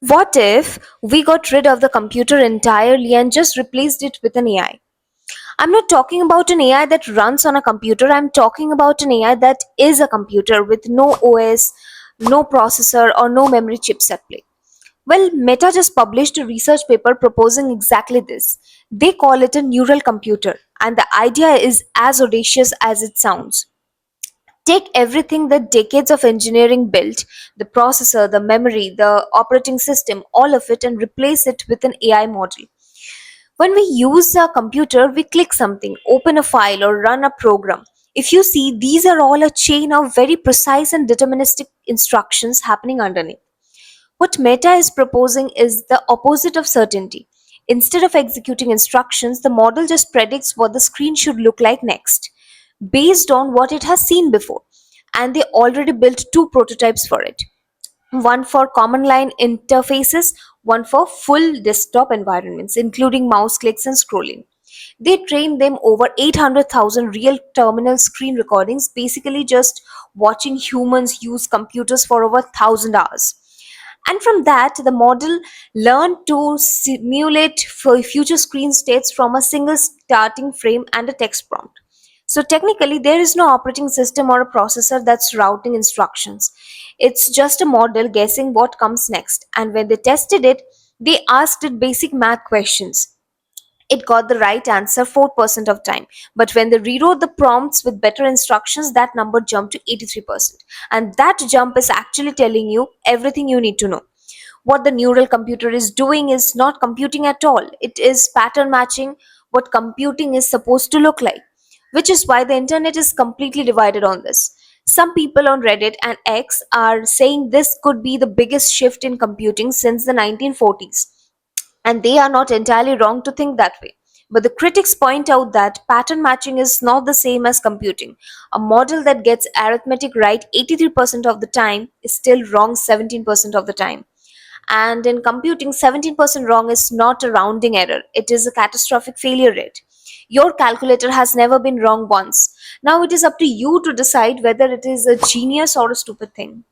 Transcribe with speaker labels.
Speaker 1: What if we got rid of the computer entirely and just replaced it with an AI? I'm not talking about an AI that runs on a computer, I'm talking about an AI that is a computer with no OS, no processor, or no memory chips at play. Well, Meta just published a research paper proposing exactly this. They call it a neural computer, and the idea is as audacious as it sounds. Take everything that decades of engineering built, the processor, the memory, the operating system, all of it, and replace it with an AI model. When we use a computer, we click something, open a file, or run a program. If you see, these are all a chain of very precise and deterministic instructions happening underneath. What Meta is proposing is the opposite of certainty. Instead of executing instructions, the model just predicts what the screen should look like next, based on what it has seen before. And they already built two prototypes for it, one for command line interfaces, one for full desktop environments, including mouse clicks and scrolling. They trained them over 800,000 real terminal screen recordings, basically just watching humans use computers for over 1,000 hours. And from that, the model learned to simulate future screen states from a single starting frame and a text prompt. So technically, there is no operating system or a processor that's routing instructions. It's just a model guessing what comes next. And when they tested it, they asked it basic math questions. It got the right answer 4% of time. But when they rewrote the prompts with better instructions, that number jumped to 83%. And that jump is actually telling you everything you need to know. What the neural computer is doing is not computing at all. It is pattern matching what computing is supposed to look like, which is why the internet is completely divided on this. Some people on Reddit and X are saying this could be the biggest shift in computing since the 1940s, and they are not entirely wrong to think that way. But the critics point out that pattern matching is not the same as computing. A model that gets arithmetic right 83% of the time is still wrong 17% of the time. And in computing, 17% wrong is not a rounding error, it is a catastrophic failure rate. Your calculator has never been wrong once. Now it is up to you to decide whether it is a genius or a stupid thing.